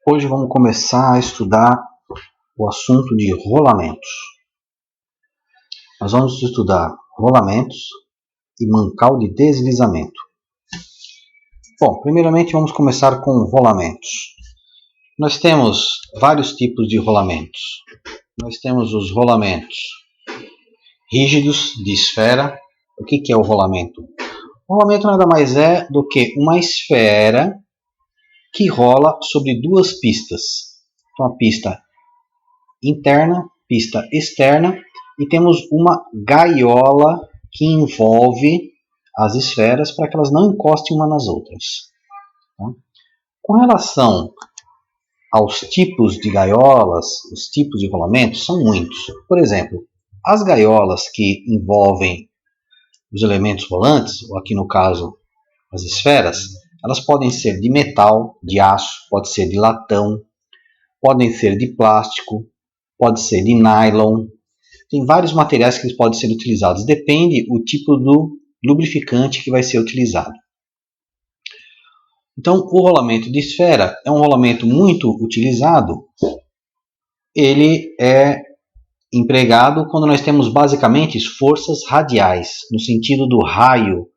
Hoje vamos começar a estudar o assunto de rolamentos. Nós vamos estudar rolamentos e mancal de deslizamento. Bom, primeiramente vamos começar com rolamentos. Nós temos vários tipos de rolamentos. Nós temos os rolamentos rígidos de esfera. O que é o rolamento? O rolamento nada mais é do que uma esfera que rola sobre duas pistas. Então, a pista interna, pista externa, e temos uma gaiola que envolve as esferas para que elas não encostem uma nas outras. Tá? Com relação aos tipos de gaiolas, os tipos de rolamentos são muitos. Por exemplo, as gaiolas que envolvem os elementos rolantes, ou aqui no caso as esferas, elas podem ser de metal, de aço, pode ser de latão, podem ser de plástico, pode ser de nylon. Tem vários materiais que podem ser utilizados. Depende do tipo do lubrificante que vai ser utilizado. Então, o rolamento de esfera é um rolamento muito utilizado. Ele é empregado quando nós temos basicamente forças radiais, no sentido do raio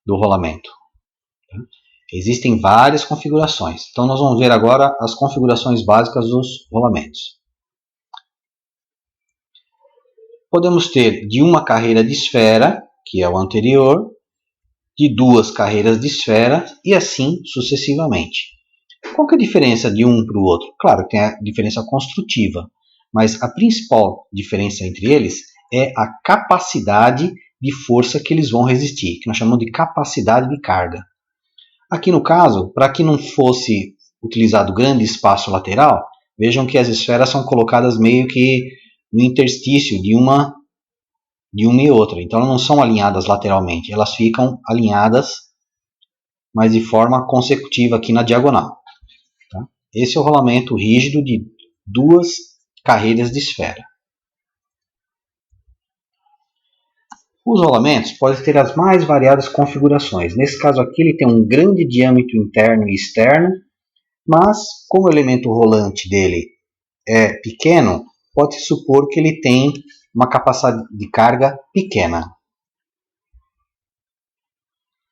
do rolamento. Existem várias configurações. Então, nós vamos ver agora as configurações básicas dos rolamentos. Podemos ter de uma carreira de esfera, que é o anterior, de duas carreiras de esfera e assim sucessivamente. Qual que é a diferença de um para o outro? Claro que tem a diferença construtiva, mas a principal diferença entre eles é a capacidade de força que eles vão resistir, que nós chamamos de capacidade de carga. Aqui no caso, para que não fosse utilizado grande espaço lateral, vejam que as esferas são colocadas meio que no interstício de uma e outra. Então elas não são alinhadas lateralmente, elas ficam alinhadas, mas de forma consecutiva aqui na diagonal. Tá? Esse é o rolamento rígido de duas carreiras de esfera. Os rolamentos podem ter as mais variadas configurações. Nesse caso aqui ele tem um grande diâmetro interno e externo, mas como o elemento rolante dele é pequeno, pode-se supor que ele tem uma capacidade de carga pequena.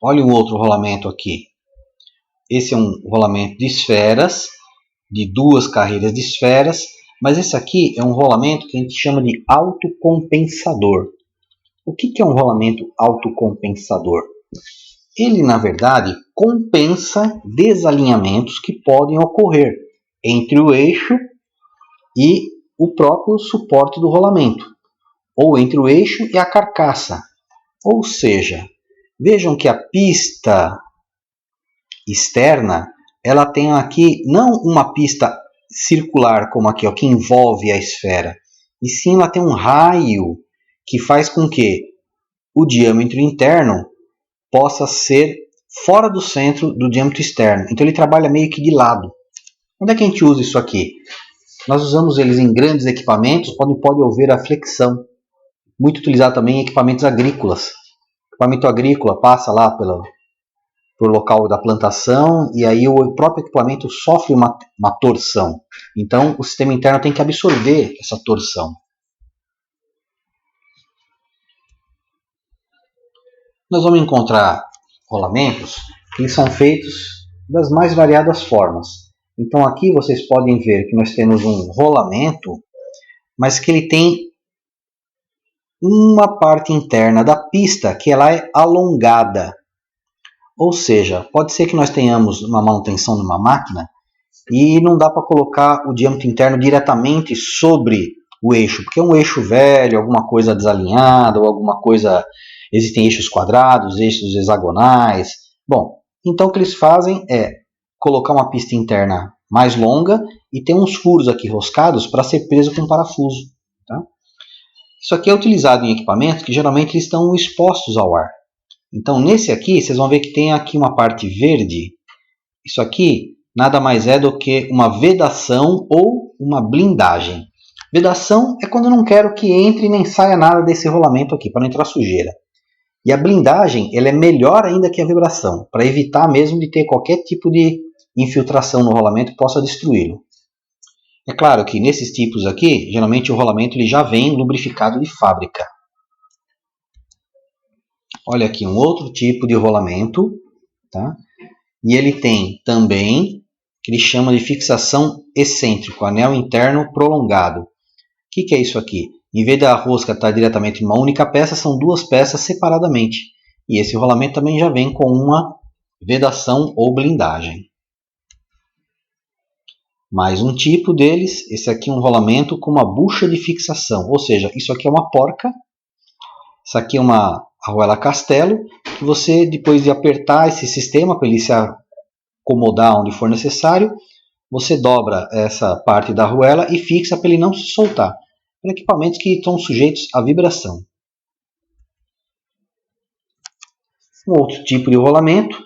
Olha um outro rolamento aqui. Esse é um rolamento de esferas, de duas carreiras de esferas, mas esse aqui é um rolamento que a gente chama de autocompensador. O que é um rolamento autocompensador? Ele, na verdade, compensa desalinhamentos que podem ocorrer entre o eixo e o próprio suporte do rolamento, ou entre o eixo e a carcaça. Ou seja, vejam que a pista externa, ela tem aqui não uma pista circular como aqui, ó, que envolve a esfera, e sim ela tem um raio que faz com que o diâmetro interno possa ser fora do centro do diâmetro externo. Então ele trabalha meio que de lado. Onde é que a gente usa isso aqui? Nós usamos eles em grandes equipamentos, onde pode haver a flexão. Muito utilizado também em equipamentos agrícolas. O equipamento agrícola passa lá pelo local da plantação e aí o próprio equipamento sofre uma torção. Então o sistema interno tem que absorver essa torção. Nós vamos encontrar rolamentos que são feitos das mais variadas formas. Então aqui vocês podem ver que nós temos um rolamento, mas que ele tem uma parte interna da pista que ela é alongada. Ou seja, pode ser que nós tenhamos uma manutenção numa máquina e não dá para colocar o diâmetro interno diretamente sobre o eixo, porque é um eixo velho, alguma coisa desalinhada, ou alguma coisa... Existem eixos quadrados, eixos hexagonais. Bom, então o que eles fazem é colocar uma pista interna mais longa e ter uns furos aqui roscados para ser preso com parafuso. Tá? Isso aqui é utilizado em equipamentos que geralmente estão expostos ao ar. Então nesse aqui, vocês vão ver que tem aqui uma parte verde. Isso aqui nada mais é do que uma vedação ou uma blindagem. Vedação é quando eu não quero que entre nem saia nada desse rolamento aqui, para não entrar sujeira. E a blindagem ela é melhor ainda que a vibração, para evitar mesmo de ter qualquer tipo de infiltração no rolamento possa destruí-lo. É claro que nesses tipos aqui, geralmente o rolamento ele já vem lubrificado de fábrica. Olha aqui um outro tipo de rolamento, tá? E ele tem também, que ele chama de fixação excêntrico, anel interno prolongado. O que é isso aqui? Em vez da rosca estar diretamente em uma única peça, são duas peças separadamente. E esse rolamento também já vem com uma vedação ou blindagem. Mais um tipo deles, esse aqui é um rolamento com uma bucha de fixação, ou seja, isso aqui é uma porca, isso aqui é uma arruela castelo, que você, depois de apertar esse sistema para ele se acomodar onde for necessário, você dobra essa parte da arruela e fixa para ele não se soltar. Para equipamentos que estão sujeitos à vibração. Um outro tipo de rolamento,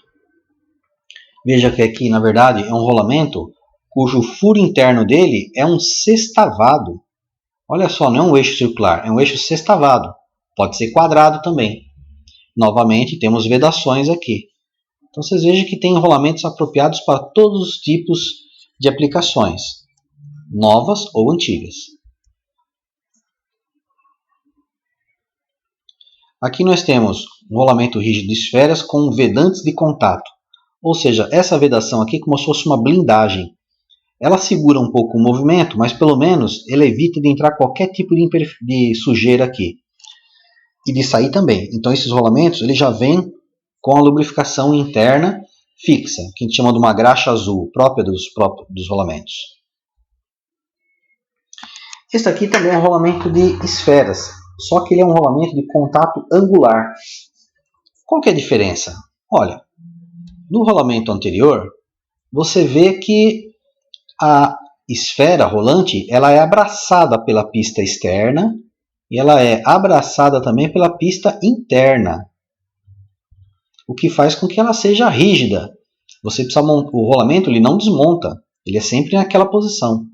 veja que aqui na verdade é um rolamento cujo furo interno dele é um sextavado. Olha só, não é um eixo circular, é um eixo sextavado. Pode ser quadrado também. Novamente, temos vedações aqui. Então, vocês vejam que tem rolamentos apropriados para todos os tipos de aplicações, novas ou antigas. Aqui nós temos um rolamento rígido de esferas com vedantes de contato. Ou seja, essa vedação aqui é como se fosse uma blindagem. Ela segura um pouco o movimento, mas pelo menos ela evita de entrar qualquer tipo de sujeira aqui. E de sair também. Então esses rolamentos eles já vêm com a lubrificação interna fixa, que a gente chama de uma graxa azul, própria dos rolamentos. Este aqui também é um rolamento de esferas, só que ele é um rolamento de contato angular. Qual que é a diferença? Olha, no rolamento anterior, você vê que a esfera rolante ela é abraçada pela pista externa e ela é abraçada também pela pista interna, o que faz com que ela seja rígida. Você precisa o rolamento ele não desmonta, ele é sempre naquela posição.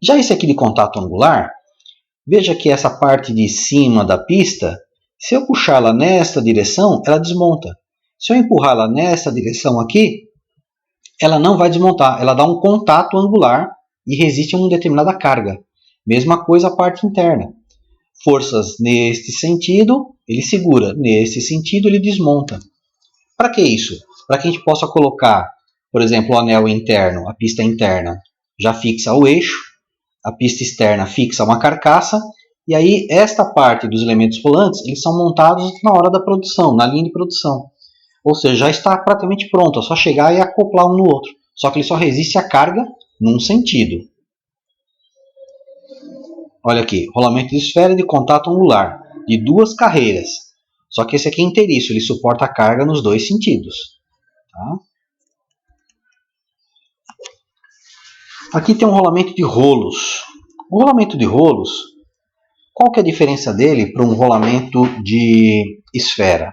Já esse aqui de contato angular, veja que essa parte de cima da pista, se eu puxá-la nesta direção, ela desmonta. Se eu empurrá-la nessa direção aqui, ela não vai desmontar, ela dá um contato angular e resiste a uma determinada carga. Mesma coisa a parte interna. Forças neste sentido, ele segura, nesse sentido ele desmonta. Para que isso? Para que a gente possa colocar, por exemplo, o anel interno, a pista interna já fixa o eixo, a pista externa fixa uma carcaça, e aí esta parte dos elementos rolantes eles são montados na hora da produção, na linha de produção. Ou seja, já está praticamente pronto, é só chegar e acoplar um no outro. Só que ele só resiste à carga num sentido. Olha aqui, rolamento de esfera de contato angular, de duas carreiras. Só que esse aqui é inteiriço, ele suporta a carga nos dois sentidos. Tá? Aqui tem um rolamento de rolos. O rolamento de rolos, qual que é a diferença dele para um rolamento de esfera?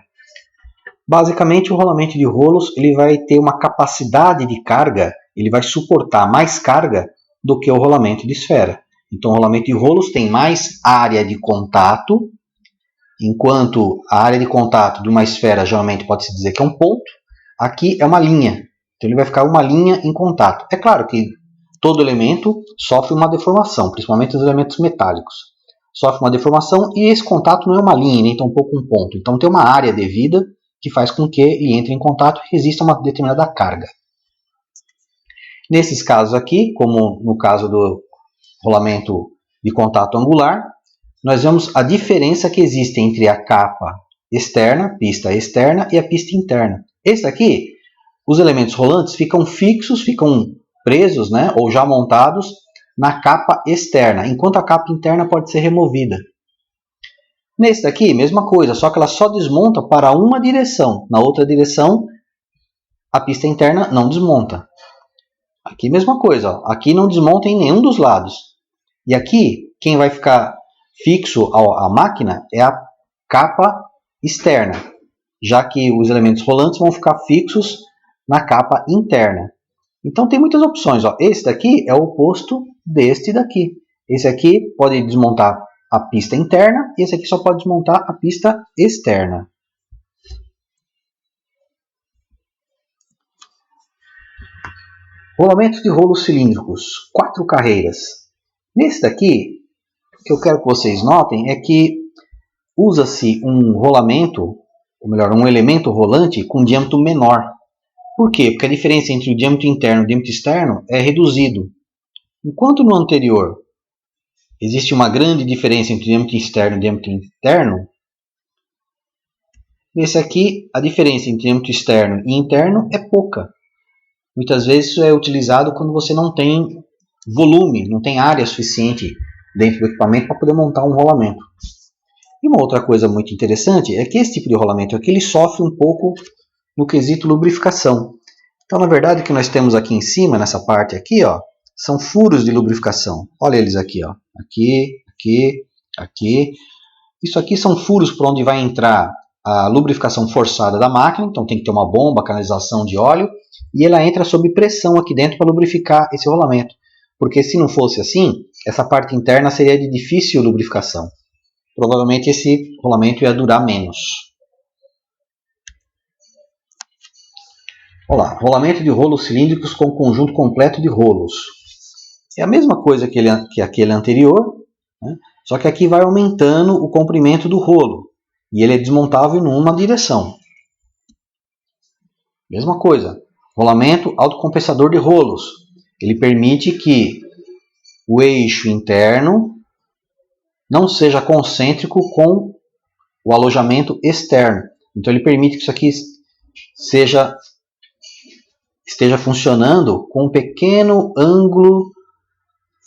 Basicamente, o rolamento de rolos ele vai ter uma capacidade de carga, ele vai suportar mais carga do que o rolamento de esfera. Então, o rolamento de rolos tem mais área de contato, enquanto a área de contato de uma esfera geralmente pode-se dizer que é um ponto, aqui é uma linha. Então, ele vai ficar uma linha em contato. É claro que todo elemento sofre uma deformação, principalmente os elementos metálicos. Sofre uma deformação e esse contato não é uma linha, nem tampouco um ponto. Então, tem uma área devida que faz com que ele entre em contato e resista a uma determinada carga. Nesses casos aqui, como no caso do rolamento de contato angular, nós vemos a diferença que existe entre a capa externa, pista externa, e a pista interna. Esse aqui, os elementos rolantes ficam fixos, ficam presos, né, ou já montados na capa externa, enquanto a capa interna pode ser removida. Nesse daqui, mesma coisa, só que ela só desmonta para uma direção. Na outra direção, a pista interna não desmonta. Aqui, mesma coisa. Ó. Aqui não desmonta em nenhum dos lados. E aqui, quem vai ficar fixo à máquina é a capa externa, já que os elementos rolantes vão ficar fixos na capa interna. Então, tem muitas opções. Ó. Esse daqui é o oposto deste daqui. Esse aqui pode desmontar a pista interna e esse aqui só pode desmontar a pista externa. Rolamentos de rolos cilíndricos, 4 carreiras. Nesse daqui, o que eu quero que vocês notem é que usa-se um rolamento, ou melhor, um elemento rolante com diâmetro menor. Por quê? Porque a diferença entre o diâmetro interno e o diâmetro externo é reduzido. Enquanto no anterior existe uma grande diferença entre o diâmetro externo e o diâmetro interno, nesse aqui a diferença entre diâmetro externo e interno é pouca. Muitas vezes isso é utilizado quando você não tem volume, não tem área suficiente dentro do equipamento para poder montar um rolamento. E uma outra coisa muito interessante é que esse tipo de rolamento aqui ele sofre um pouco no quesito lubrificação. Então, na verdade, o que nós temos aqui em cima, nessa parte aqui, ó, são furos de lubrificação. Olha eles aqui, ó. Aqui, aqui, aqui. Isso aqui são furos por onde vai entrar a lubrificação forçada da máquina. Então, tem que ter uma bomba, canalização de óleo. E ela entra sob pressão aqui dentro para lubrificar esse rolamento. Porque se não fosse assim, essa parte interna seria de difícil lubrificação. Provavelmente esse rolamento ia durar menos. Olha lá, rolamento de rolos cilíndricos com conjunto completo de rolos. É a mesma coisa que aquele anterior, né? Só que aqui vai aumentando o comprimento do rolo. E ele é desmontável numa direção. Mesma coisa, rolamento autocompensador de rolos. Ele permite que o eixo interno não seja concêntrico com o alojamento externo. Então ele permite que isso aqui esteja funcionando com um pequeno ângulo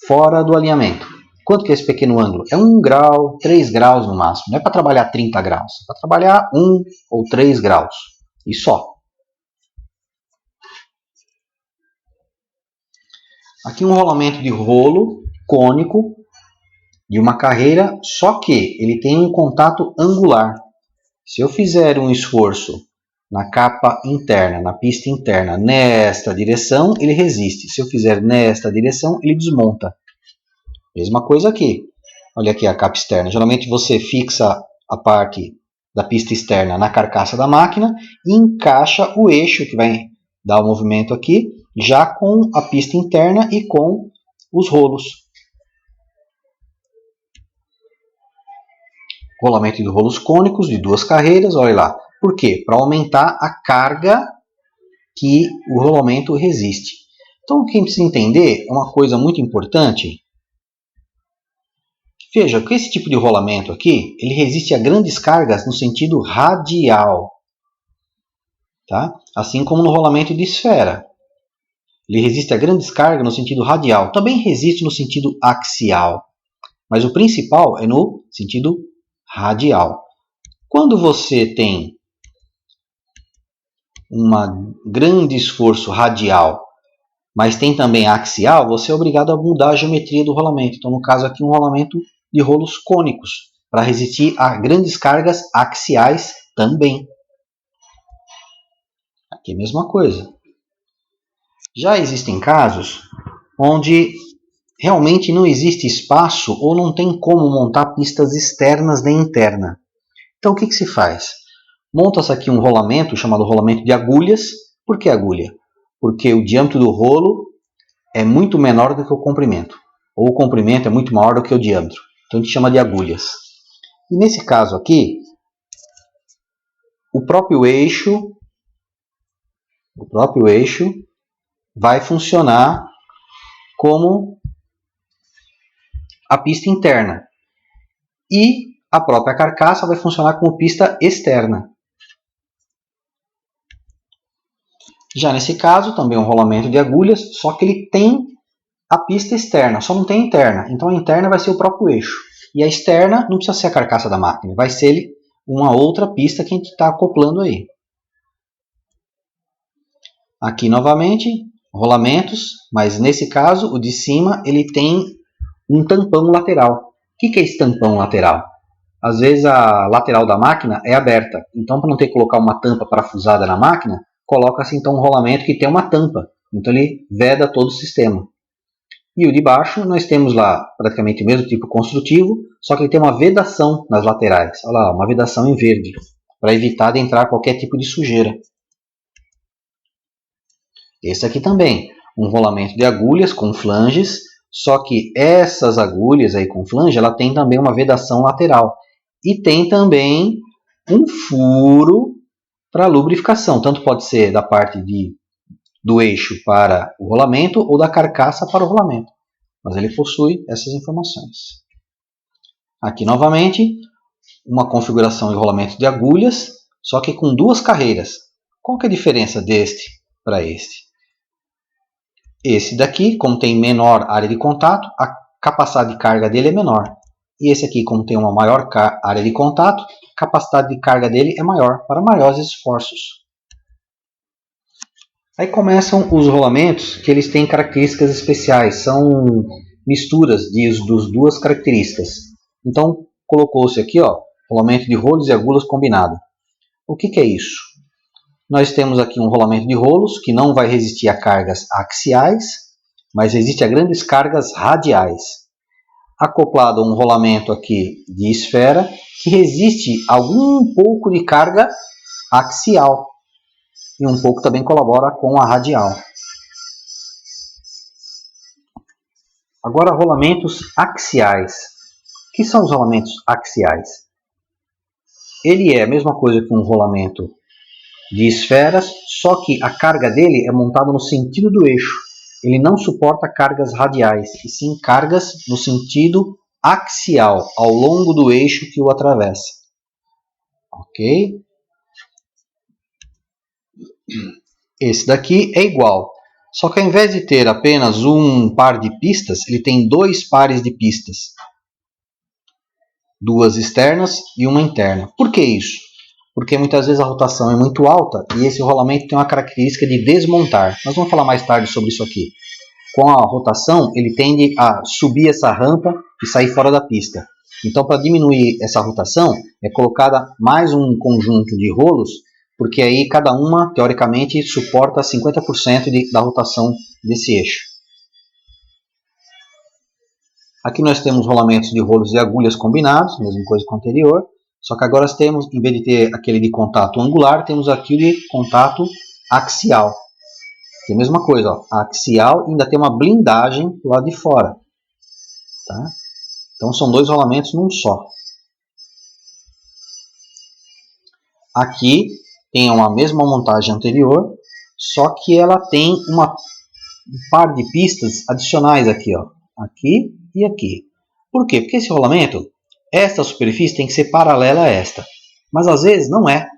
fora do alinhamento. Quanto que é esse pequeno ângulo? É 1 grau, 3 graus no máximo. Não é para trabalhar 30 graus. É para trabalhar 1 ou 3 graus. E só. Aqui um rolamento de rolo cônico de uma carreira, só que ele tem um contato angular. Se eu fizer um esforço na capa interna, na pista interna, nesta direção, ele resiste. Se eu fizer nesta direção, ele desmonta. Mesma coisa aqui. Olha aqui a capa externa. Geralmente você fixa a parte da pista externa na carcaça da máquina e encaixa o eixo que vai dar o movimento aqui, já com a pista interna e com os rolos. Rolamento de rolos cônicos de 2 carreiras, olha lá. Por quê? Para aumentar a carga que o rolamento resiste. Então, o que a gente precisa entender é uma coisa muito importante. Veja que esse tipo de rolamento aqui, ele resiste a grandes cargas no sentido radial. Tá? Assim como no rolamento de esfera. Ele resiste a grandes cargas no sentido radial. Também resiste no sentido axial. Mas o principal é no sentido radial. Quando você tem um grande esforço radial, mas tem também axial, você é obrigado a mudar a geometria do rolamento. Então, no caso aqui, um rolamento de rolos cônicos, para resistir a grandes cargas axiais também. Aqui é a mesma coisa. Já existem casos onde realmente não existe espaço ou não tem como montar pistas externas nem interna. Então, o que se faz? Monta-se aqui um rolamento chamado rolamento de agulhas. Por que agulha? Porque o diâmetro do rolo é muito menor do que o comprimento. Ou o comprimento é muito maior do que o diâmetro. Então a gente chama de agulhas. E nesse caso aqui, o próprio eixo vai funcionar como a pista interna. E a própria carcaça vai funcionar como pista externa. Já nesse caso, também é um rolamento de agulhas, só que ele tem a pista externa, só não tem a interna. Então a interna vai ser o próprio eixo. E a externa não precisa ser a carcaça da máquina, vai ser uma outra pista que a gente está acoplando aí. Aqui novamente, rolamentos, mas nesse caso o de cima ele tem um tampão lateral. O que é esse tampão lateral? Às vezes a lateral da máquina é aberta, então para não ter que colocar uma tampa parafusada na máquina, coloca-se então um rolamento que tem uma tampa, então ele veda todo o sistema. E o de baixo nós temos lá praticamente o mesmo tipo construtivo, só que ele tem uma vedação nas laterais. Olha lá, uma vedação em verde, para evitar de entrar qualquer tipo de sujeira. Esse aqui também, um rolamento de agulhas com flanges, só que essas agulhas aí com flange, ela tem também uma vedação lateral. E tem também um furo para lubrificação. Tanto pode ser da parte do eixo para o rolamento ou da carcaça para o rolamento. Mas ele possui essas informações. Aqui novamente, uma configuração de rolamento de agulhas, só que com duas carreiras. Qual que é a diferença deste para este? Esse daqui, como tem menor área de contato, a capacidade de carga dele é menor. E esse aqui, como tem uma maior área de contato, a capacidade de carga dele é maior, para maiores esforços. Aí começam os rolamentos que eles têm características especiais, são misturas das duas características. Então, colocou-se aqui, ó, rolamento de rolos e agulhas combinado. O que é isso? Nós temos aqui um rolamento de rolos que não vai resistir a cargas axiais, mas resiste a grandes cargas radiais. Acoplado a um rolamento aqui de esfera que resiste a algum pouco de carga axial e um pouco também colabora com a radial. Agora, rolamentos axiais. O que são os rolamentos axiais? Ele é a mesma coisa que um rolamento de esferas, só que a carga dele é montada no sentido do eixo. Ele não suporta cargas radiais, e sim cargas no sentido axial, ao longo do eixo que o atravessa. Ok? Esse daqui é igual, só que ao invés de ter apenas um par de pistas, ele tem dois pares de pistas. Duas externas e uma interna. Por que isso? Porque muitas vezes a rotação é muito alta e esse rolamento tem uma característica de desmontar. Nós vamos falar mais tarde sobre isso aqui. Com a rotação, ele tende a subir essa rampa e sair fora da pista. Então, para diminuir essa rotação, é colocada mais um conjunto de rolos, porque aí cada uma, teoricamente, suporta 50% da rotação desse eixo. Aqui nós temos rolamentos de rolos e agulhas combinados, mesma coisa que o anterior. Só que agora nós temos, em vez de ter aquele de contato angular, temos aqui de contato axial. Que é a mesma coisa, ó, axial e ainda tem uma blindagem do lado de fora. Tá? Então são dois rolamentos num só. Aqui tem a mesma montagem anterior, só que ela tem um par de pistas adicionais aqui, ó, aqui e aqui. Por quê? Porque esse rolamento, esta superfície tem que ser paralela a esta. Mas às vezes não é.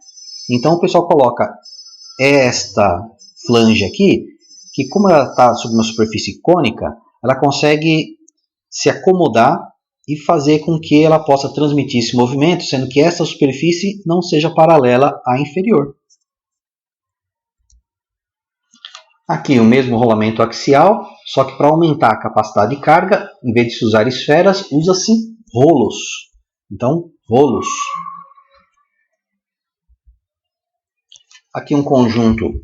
Então o pessoal coloca esta flange aqui, que como ela está sobre uma superfície cônica, ela consegue se acomodar e fazer com que ela possa transmitir esse movimento, sendo que essa superfície não seja paralela à inferior. Aqui o mesmo rolamento axial, só que para aumentar a capacidade de carga, em vez de se usar esferas, usa-se rolos. Então, rolos. Aqui um conjunto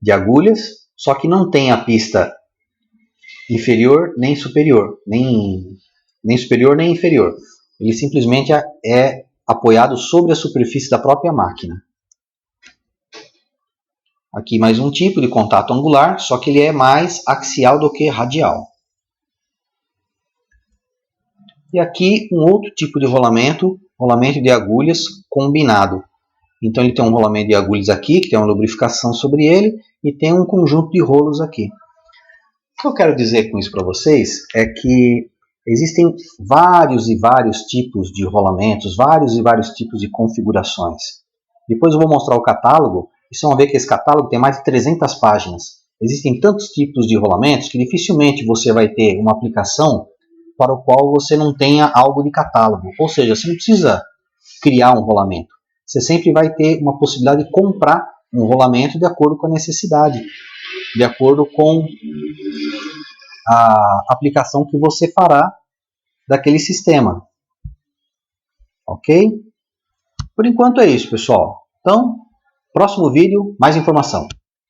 de agulhas, só que não tem a pista inferior nem superior, nem superior nem inferior. Ele simplesmente é apoiado sobre a superfície da própria máquina. Aqui mais um tipo de contato angular, só que ele é mais axial do que radial. E aqui um outro tipo de rolamento de agulhas combinado. Então ele tem um rolamento de agulhas aqui, que tem uma lubrificação sobre ele, e tem um conjunto de rolos aqui. O que eu quero dizer com isso para vocês é que existem vários e vários tipos de rolamentos, vários e vários tipos de configurações. Depois eu vou mostrar o catálogo, e vocês vão ver que esse catálogo tem mais de 300 páginas. Existem tantos tipos de rolamentos que dificilmente você vai ter uma aplicação para o qual você não tenha algo de catálogo. Ou seja, você não precisa criar um rolamento. Você sempre vai ter uma possibilidade de comprar um rolamento de acordo com a necessidade, de acordo com a aplicação que você fará daquele sistema. Ok? Por enquanto é isso, pessoal. Então, próximo vídeo, mais informação.